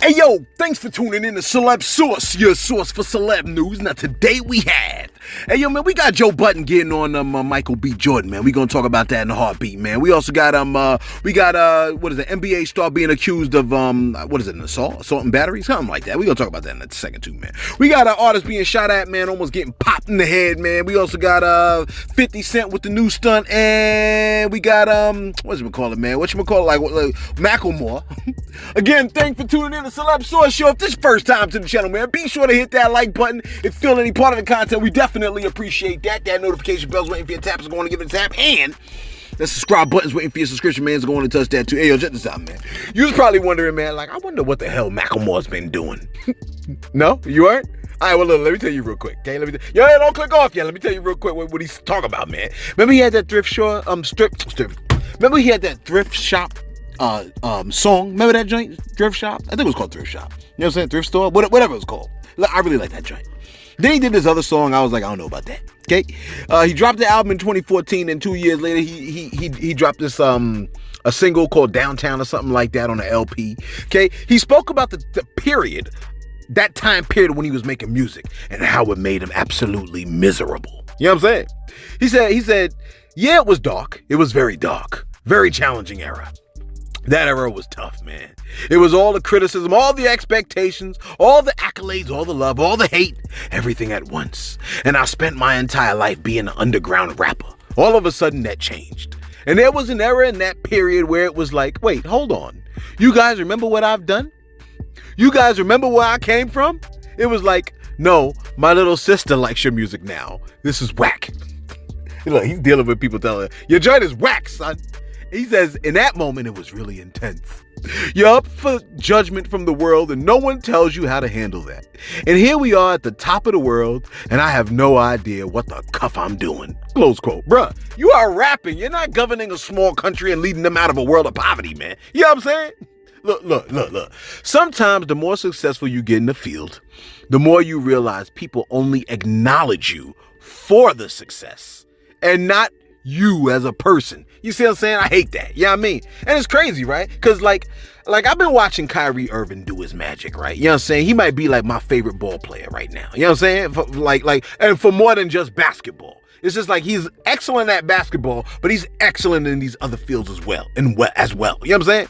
Hey yo, thanks for tuning in to Celeb Source, your source for celeb news. Now today we have, hey yo man, we got Joe Budden getting on Michael B. Jordan, man. We gonna talk about that in a heartbeat, man. We also got what is it, NBA star being accused of what is it, an assault and battery, something like that. We gonna talk about that in a second too, man. We got an artist being shot at, man, almost getting popped in the head, man. We also got 50 Cent with the new stunt, and we got Macklemore. Again, thanks for tuning in to Celeb Source Show. If this is your first time to the channel, man, be sure to hit that like button. If you feel any part of the content, we definitely appreciate that. That notification bell's waiting for your tap, so go on and give it a tap. And that subscribe button's waiting for your subscription, man, so go on and touch that too. Hey, yo, check this out, man. You was probably wondering, man, like, I wonder what the hell Macklemore's been doing. No? You aren't? All right, well, look, let me tell you real quick, okay? Don't click off yet. Let me tell you real quick what he's talking about, man. Remember he had that Remember he had that thrift shop song? Remember that joint? Thrift shop? I think it was called Thrift Shop. You know what I'm saying? Thrift store? Whatever it was called. I really like that joint. Then he did this other song. I was like, I don't know about that. Okay? He dropped the album in 2014, and 2 years later, he dropped this a single called Downtown or something like that on an LP. Okay? He spoke about the period, that time period when he was making music, and how it made him absolutely miserable. You know what I'm saying? He said, yeah, it was dark. It was very dark. Very challenging era. That era was tough, man. It was all the criticism, all the expectations, all the accolades, all the love, all the hate, everything at once. And I spent my entire life being an underground rapper. All of a sudden that changed. And there was an era in that period where it was like, wait, hold on. You guys remember what I've done? You guys remember where I came from? It was like, no, my little sister likes your music now. This is whack. Look, he's dealing with people telling him, your joint is whack, son. He says, in that moment, it was really intense. You're up for judgment from the world, and no one tells you how to handle that. And here we are at the top of the world, and I have no idea what the cuff I'm doing. Close quote. Bruh, you are rapping. You're not governing a small country and leading them out of a world of poverty, man. You know what I'm saying? Look. Sometimes the more successful you get in the field, the more you realize people only acknowledge you for the success and not you as a person. You see what I'm saying? I hate that. You know what I mean? And it's crazy, right? Because like I've been watching Kyrie Irving do his magic, right? You know what I'm saying? He might be like my favorite ball player right now. You know what I'm saying? And for more than just basketball. It's just like he's excellent at basketball, but he's excellent in these other fields as well. You know what I'm saying?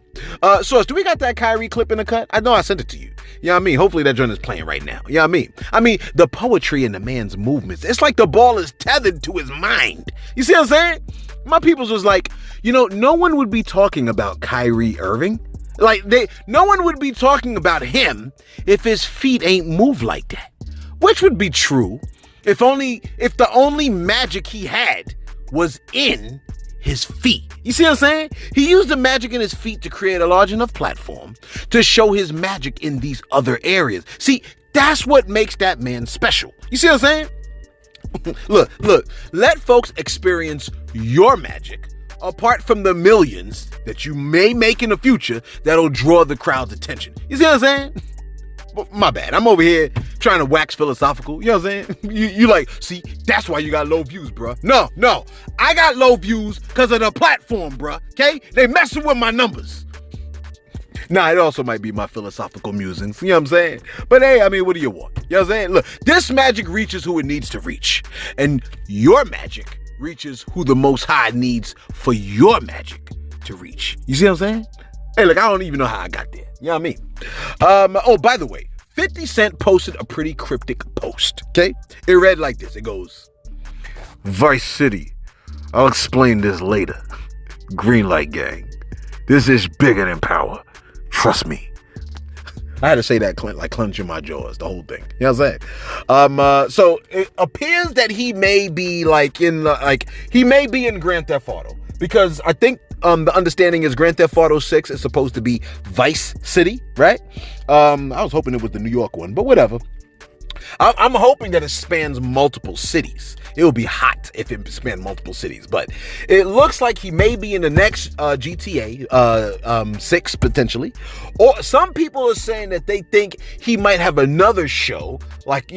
Source, do we got that Kyrie clip in the cut? I know I sent it to you. You know what I mean? Hopefully that joint is playing right now. You know what I mean? I mean, the poetry in the man's movements. It's like the ball is tethered to his mind. You see what I'm saying? My peoples was like, no one would be talking about Kyrie Irving. No one would be talking about him if his feet ain't moved like that. Which would be true if the only magic he had was in his feet. You see what I'm saying? He used the magic in his feet to create a large enough platform to show his magic in these other areas. See, that's what makes that man special. You see what I'm saying? Look, let folks experience your magic apart from the millions that you may make in the future that'll draw the crowd's attention. You see what I'm saying? My bad. I'm over here trying to wax philosophical. You know what I'm saying? You like, see, that's why you got low views, bruh. No. I got low views because of the platform, bruh. Okay? They messing with my numbers. Nah, it also might be my philosophical musings. You know what I'm saying? But hey, I mean, what do you want? You know what I'm saying? Look, this magic reaches who it needs to reach. And your magic reaches who the Most High needs for your magic to reach. You see what I'm saying? Hey, look, I don't even know how I got there. You know what I mean? Oh, by the way, 50 Cent posted a pretty cryptic post, okay? It read like this. It goes, Vice City, I'll explain this later. Greenlight gang, this is bigger than power. Trust me. I had to say that like clenching my jaws, the whole thing. You know what I'm saying? So it appears that he may be he may be in Grand Theft Auto, because I think the understanding is Grand Theft Auto 6 is supposed to be Vice City, right? I was hoping it was the New York one, but whatever. I'm hoping that it spans multiple cities. It would be hot if it spanned multiple cities, but it looks like he may be in the next GTA 6 potentially. Or some people are saying that they think he might have another show, like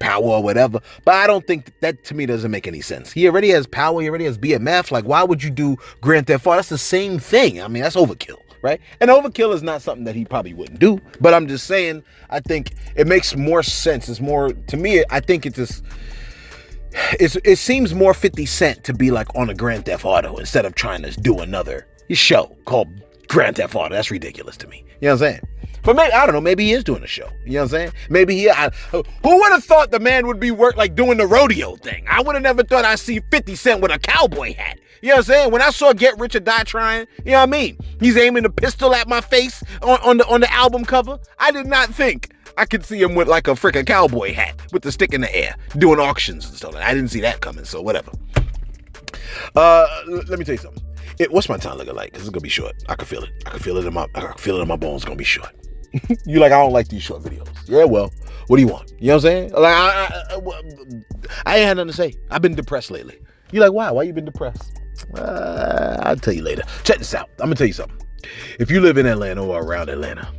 Power or whatever. But I don't think that, to me, doesn't make any sense. He already has Power. He already has BMF. Like, why would you do Grand Theft Auto? That's the same thing. I mean, that's overkill. right? And overkill is not something that he probably wouldn't do, but I'm just saying, I think it makes more sense. It's more, to me, I think it just, it seems more 50 Cent to be like on a Grand Theft Auto instead of trying to do another show called Grand Theft Auto. That's ridiculous to me. You know what I'm saying? But maybe, I don't know, maybe he is doing a show. You know what I'm saying? Maybe who would have thought the man would be like doing the rodeo thing? I would have never thought I'd see 50 Cent with a cowboy hat. You know what I'm saying? When I saw Get Rich or Die Trying, you know what I mean? He's aiming a pistol at my face on the album cover. I did not think I could see him with like a freaking cowboy hat with the stick in the air doing auctions and stuff. I didn't see that coming, so whatever. Let me tell you something. What's my time looking like? Because it's gonna be short. I can feel it. I can feel it in my bones. It's gonna be short. You like, I don't like these short videos. Yeah, well, what do you want? You know what I'm saying? Like, I ain't had nothing to say. I've been depressed lately. You like, why? Why you been depressed? I'll tell you later. Check this out. I'm gonna tell you something. If you live in Atlanta or around Atlanta,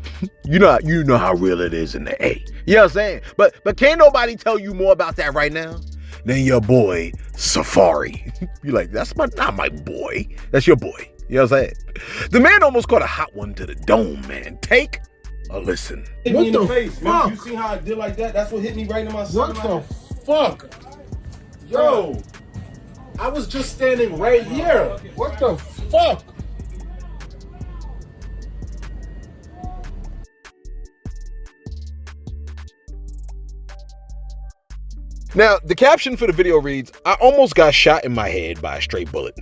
you know how real it is in the A. You know what I'm saying? But can't nobody tell you more about that right now than your boy Safaree. You like, that's not my boy. That's your boy. You know what I'm saying? The man almost caught a hot one to the dome, man. Take a listen. Hit me in the face, man. You see how I did like that? That's what hit me right in my stomach. What the fuck? Yo, I was just standing right here. What the fuck? Now, the caption for the video reads, I almost got shot in my head by a stray bullet.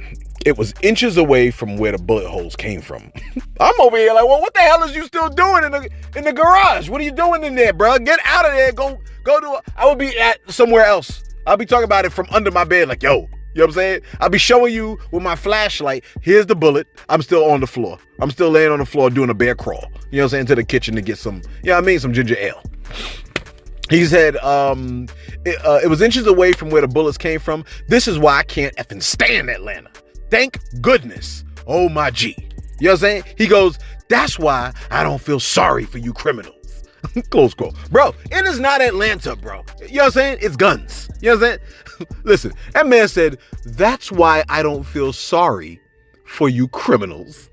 It was inches away from where the bullet holes came from. I'm over here like, well, what the hell is you still doing in the garage? What are you doing in there, bro? Get out of there. Go I would be at somewhere else. I'll be talking about it from under my bed like, yo, you know what I'm saying? I'll be showing you with my flashlight, here's the bullet. I'm still on the floor. I'm still laying on the floor doing a bear crawl. You know what I'm saying? To the kitchen to get some, you know what I mean? Some ginger ale. He said, it was inches away from where the bullets came from. This is why I can't effing stand Atlanta. Thank goodness. Oh my G. You know what I'm saying? He goes, that's why I don't feel sorry for you criminals. Close quote. Bro, it is not Atlanta, bro. You know what I'm saying? It's guns. You know what I'm saying? Listen, that man said, that's why I don't feel sorry for you criminals.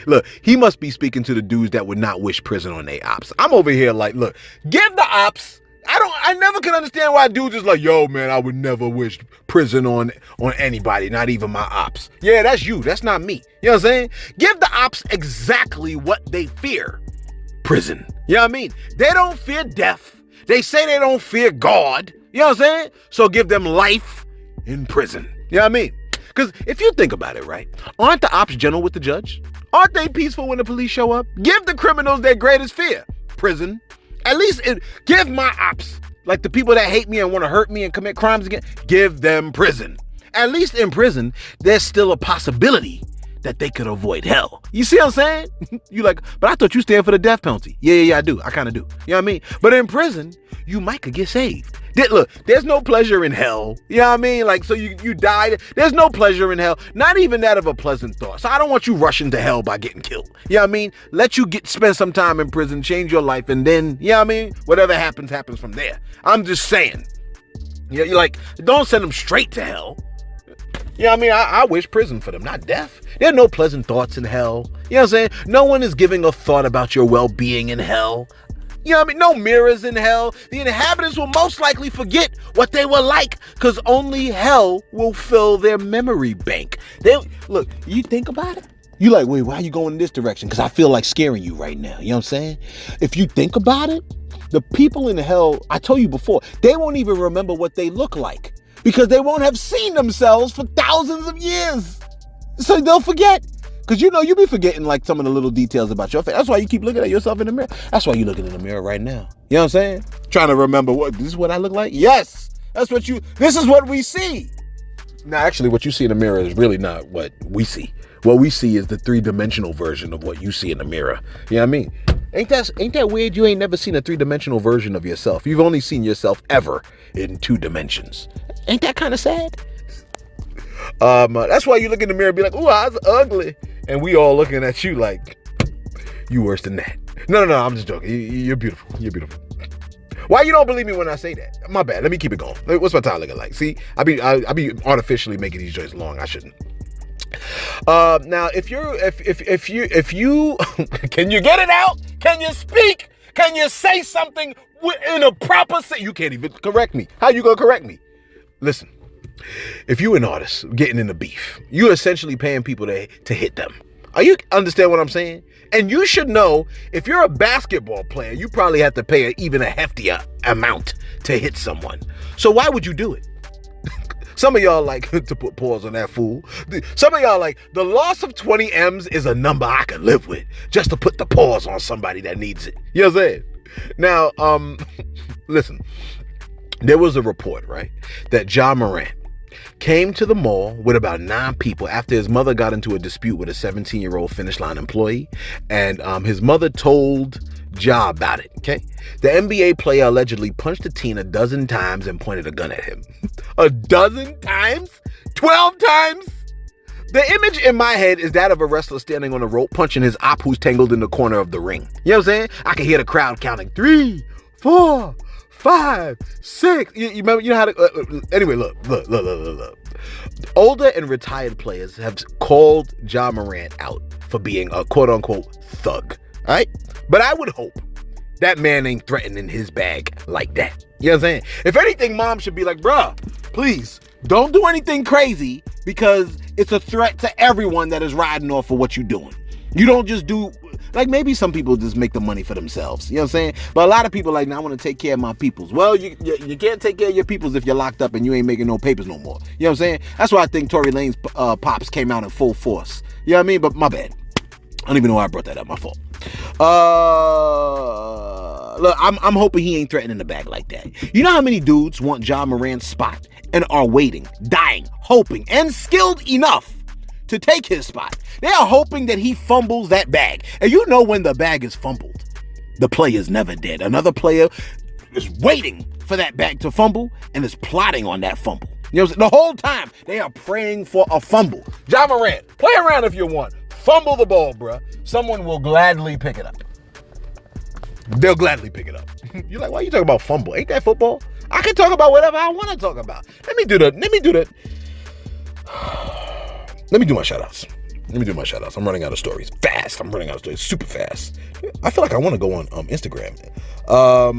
Look, he must be speaking to the dudes that would not wish prison on their ops. I'm over here like, look, give the ops. I never can understand why dudes is like, yo, man, I would never wish prison on anybody, not even my ops. Yeah, that's you. That's not me. You know what I'm saying? Give the ops exactly what they fear. Prison. You know what I mean? They don't fear death. They say they don't fear God. You know what I'm saying? So give them life in prison. You know what I mean? Because if you think about it, right? Aren't the ops gentle with the judge? Aren't they peaceful when the police show up? Give the criminals their greatest fear. Prison. At least give my ops, like the people that hate me and want to hurt me and commit crimes again, give them prison. At least in prison, there's still a possibility that they could avoid hell. You see what I'm saying? You like, but I thought you stand for the death penalty. Yeah, I do. I kind of do. You know what I mean? But in prison, you might could get saved. Look, there's no pleasure in hell. You know what I mean? Like, so you died. There's no pleasure in hell. Not even that of a pleasant thought. So I don't want you rushing to hell by getting killed. You know what I mean? Let you spend some time in prison, change your life, and then, you know what I mean? Whatever happens from there. I'm just saying. You're like, don't send them straight to hell. You know what I mean? I wish prison for them, not death. There are no pleasant thoughts in hell. You know what I'm saying? No one is giving a thought about your well-being in hell. You know what I mean? No mirrors in hell. The inhabitants will most likely forget what they were like because only hell will fill their memory bank. Look, you think about it? You like, wait, why are you going in this direction? Because I feel like scaring you right now. You know what I'm saying? If you think about it, the people in hell, I told you before, they won't even remember what they look like because they won't have seen themselves for thousands of years. So they'll forget. Because you be forgetting like some of the little details about your face. That's why you keep looking at yourself in the mirror. That's why you're looking in the mirror right now. You know what I'm saying? Trying to remember this is what I look like? Yes. This is what we see. Now, actually, what you see in the mirror is really not what we see. What we see is the 3-dimensional version of what you see in the mirror. You know what I mean? Ain't that weird? You ain't never seen a 3-dimensional version of yourself. You've only seen yourself ever in 2 dimensions. Ain't that kind of sad? That's why you look in the mirror and be like, ooh, I was ugly. And we all looking at you like, you worse than that. No, I'm just joking. You're beautiful. You're beautiful. Why you don't believe me when I say that? My bad. Let me keep it going. What's my time looking like? See, I be artificially making these joints long. I shouldn't. Now, if you, can you get it out? Can you speak? Can you say something in a proper you can't even correct me. How you gonna correct me? Listen, if you an artist getting in the beef, you're essentially paying people to hit them. Are you understand what I'm saying? And you should know, if you're a basketball player, you probably have to pay even a heftier amount to hit someone. So why would you do it? Some of y'all like to put pause on that fool. Some of y'all like, the loss of 20 M's is a number I can live with, just to put the pause on somebody that needs it. You know what I'm saying? Now, listen, there was a report, right, that Ja Morant came to the mall with about 9 people after his mother got into a dispute with a 17-year-old Finish Line employee, and his mother told Ja about it, okay? The NBA player allegedly punched the teen a dozen times and pointed a gun at him. A dozen times? 12 times? The image in my head is that of a wrestler standing on a rope punching his op who's tangled in the corner of the ring. You know what I'm saying? I can hear the crowd counting 3, 4, 5, 6. You remember? You know how to... anyway, look. Older and retired players have called Ja Morant out for being a quote-unquote thug. All right? But I would hope that man ain't threatening his bag like that. You know what I'm saying? If anything, mom should be like, bruh, please don't do anything crazy, because it's a threat to everyone that is riding off of what you're doing. You don't just do, like, maybe some people just make the money for themselves. You know what I'm saying? But a lot of people are like, now I want to take care of my peoples. Well, you can't take care of your peoples if you're locked up and you ain't making no papers no more. You know what I'm saying? That's why I think Tory Lane's pops came out in full force. You know what I mean? But my bad. I don't even know why I brought that up. My fault. Look, I'm hoping he ain't threatening the bag like that. You know how many dudes want Ja Morant's spot and are waiting, dying, hoping, and skilled enough to take his spot? They are hoping that he fumbles that bag. And you know, when the bag is fumbled, the player's never dead. Another player is waiting for that bag to fumble and is plotting on that fumble. You know what I'm saying? The whole time they are praying for a fumble. Ja Morant, play around if you want. Fumble the ball, bruh. Someone will gladly pick it up. They'll gladly pick it up. You're like, why are you talking about fumble? Ain't that football? I can talk about whatever I want to talk about. Let me do my shout outs. I'm running out of stories. Fast. I'm running out of stories super fast. I feel like I want to go on Instagram. Oh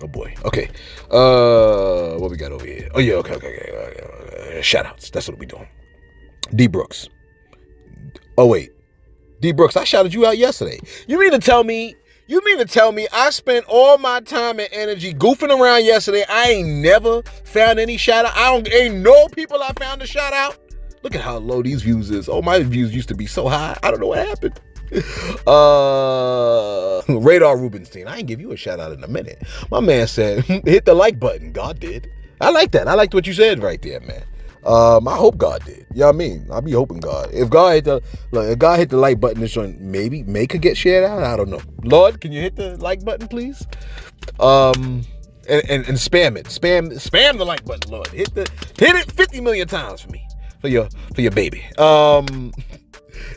boy. Okay. What we got over here? Oh yeah, okay. Shout outs. That's what we doing. D Brooks. Oh wait. D Brooks, I shouted you out yesterday. You mean to tell me I spent all my time and energy goofing around yesterday? I ain't never found any shout out. Ain't no people I found to shout out. Look at how low these views is. Oh, my views used to be so high. I don't know what happened. Radar Rubenstein. I ain't give you a shout out in a minute. My man said, hit the like button. God did. I like that. I liked what you said right there, man. I hope God did. You know what I mean? I'll be hoping God. If God hit the like button, this joint maybe could get shared out. I don't know. Lord, can you hit the like button, please? And spam it. Spam the like button, Lord. Hit it 50 million times for me. For your baby.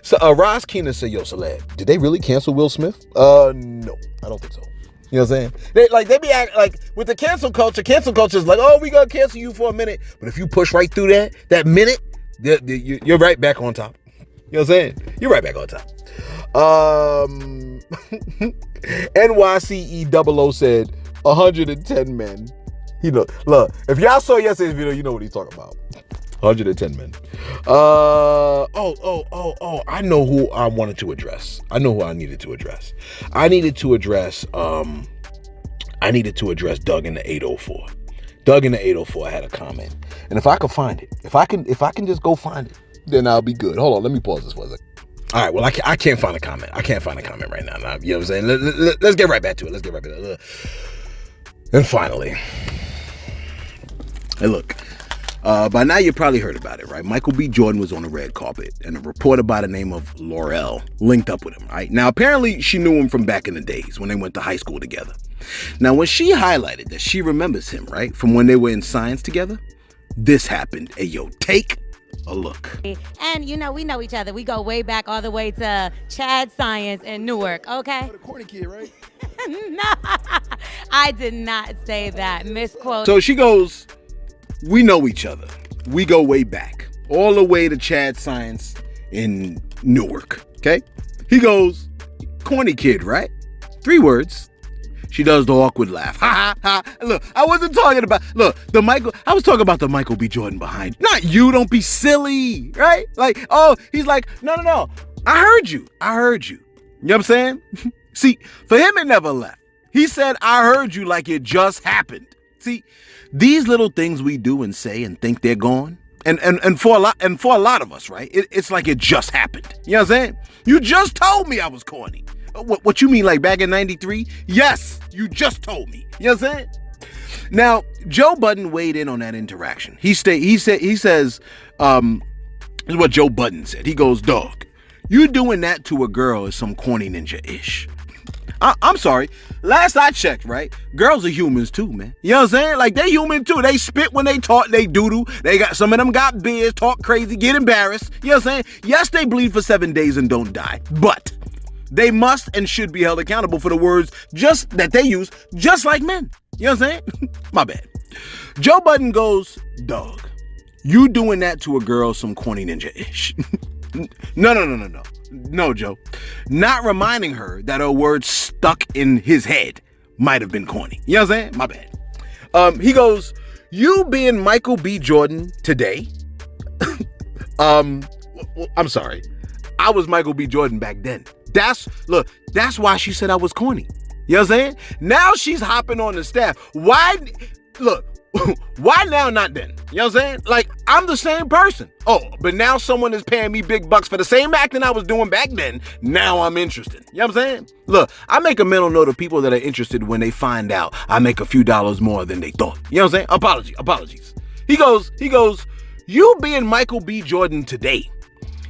So Ross Keenan said, yo, Celeb, did they really cancel Will Smith? No, I don't think so. You know what I'm saying? They be acting like, with the cancel culture is like, oh, we gonna cancel you for a minute. But if you push right through that minute, you're right back on top. You know what I'm saying? You're right back on top. NYCE00 said 110 men. You know, look, if y'all saw yesterday's video, you know what he's talking about. 110 men. I know who I wanted to address. I know who I needed to address. I needed to address Doug in the 804. Doug in the 804 had a comment. And if I could find it, if I can just go find it, then I'll be good. Hold on, let me pause this for a second. All right, well, I can't find a comment. I can't find a comment right now. You know what I'm saying? Let's get right back to it. And finally, hey, look. By now you probably heard about it, right? Michael B. Jordan was on the red carpet, and a reporter by the name of Laurel linked up with him, right? Now, apparently she knew him from back in the days when they went to high school together. Now, when she highlighted that she remembers him, right, from when they were in science together, this happened. Hey, yo, take a look. And, you know, we know each other. We go way back all the way to Chad Science in Newark, okay? You're the corny kid, right? No, I did not say that. Misquote. So she goes, we know each other. We go way back. all the way to Chad Science in Newark, okay? He goes, corny kid, right? 3 words. She does the awkward laugh. Ha ha ha. Look, I wasn't talking about, I was talking about the Michael B. Jordan behind. Not you, don't be silly, right? Like, oh, he's like, no. I heard you. You know what I'm saying? See, for him, it never left. He said, I heard you like it just happened. See, these little things we do and say and think they're gone. And for a lot of us, right? It's like it just happened. You know what I'm saying? You just told me I was corny. What you mean, like back in 93? Yes, you just told me. You know what I'm saying? Now, Joe Budden weighed in on that interaction. He says, this is what Joe Budden said. He goes, dog, you doing that to a girl is some corny ninja-ish. I'm sorry. Last I checked, right? Girls are humans too, man. You know what I'm saying? Like, they human too. They spit when they talk, they doodle. Some of them got beards, talk crazy, get embarrassed. You know what I'm saying? Yes, they bleed for 7 days and don't die. But they must and should be held accountable for the words that they use, just like men. You know what I'm saying? My bad. Joe Budden goes, dog, you doing that to a girl some corny ninja-ish. No. No, Joe. Not reminding her that her words stuck in his head might have been corny. You know what I'm saying? My bad. He goes, you being Michael B. Jordan today. I'm sorry. I was Michael B. Jordan back then. That's why she said I was corny. You know what I'm saying? Now she's hopping on the staff. Why now, not then? You know what I'm saying? Like, I'm the same person. Oh, but now someone is paying me big bucks for the same acting I was doing back then. Now I'm interested. You know what I'm saying? Look, I make a mental note of people that are interested when they find out I make a few dollars more than they thought. You know what I'm saying? Apologies. He goes, you being Michael B. Jordan today,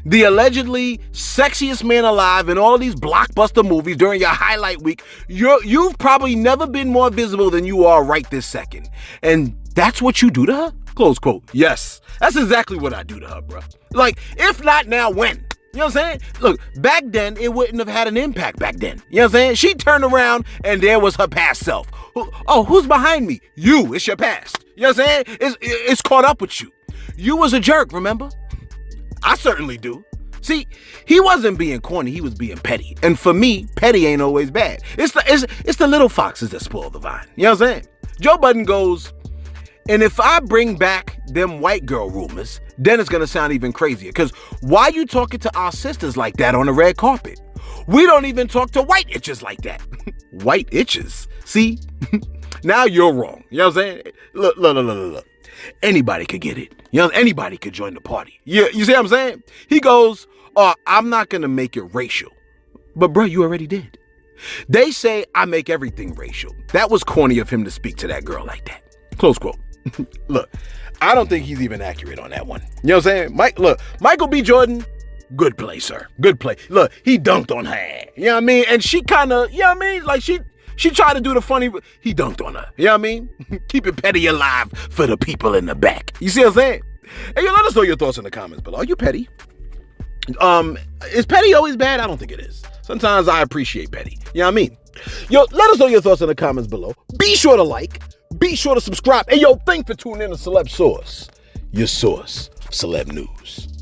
the allegedly sexiest man alive in all of these blockbuster movies during your highlight week, you've probably never been more visible than you are right this second. And that's what you do to her? Close quote. Yes, that's exactly what I do to her, bro. Like, if not now, when? You know what I'm saying? Look, back then, it wouldn't have had an impact back then. You know what I'm saying? She turned around and there was her past self. Oh, who's behind me? You. It's your past. You know what I'm saying? It's caught up with you. You was a jerk, remember? I certainly do. See, he wasn't being corny, he was being petty. And for me, petty ain't always bad. It's the little foxes that spoil the vine. You know what I'm saying? Joe Budden goes, and if I bring back them white girl rumors, then it's gonna sound even crazier. Because why you talking to our sisters like that on the red carpet? We don't even talk to white itches like that. White itches? See? Now you're wrong. You know what I'm saying? Look. Anybody could get it. You know, anybody could join the party. You see what I'm saying? He goes, oh, I'm not going to make it racial. But bro, you already did. They say I make everything racial. That was corny of him to speak to that girl like that. Close quote. Look, I don't think he's even accurate on that one. You know what I'm saying? Michael B. Jordan, good play, sir. Good play. Look, he dunked on her. You know what I mean? And she kind of, you know what I mean? Like she tried to do the funny, he dunked on her. You know what I mean? Keep it petty alive for the people in the back. You see what I'm saying? Hey, yo, let us know your thoughts in the comments below. Are you petty? Is petty always bad? I don't think it is. Sometimes I appreciate petty. You know what I mean? Yo, let us know your thoughts in the comments below. Be sure to like. Be sure to subscribe. Hey, yo, thanks for tuning in to Celeb Source. Your source of celeb news.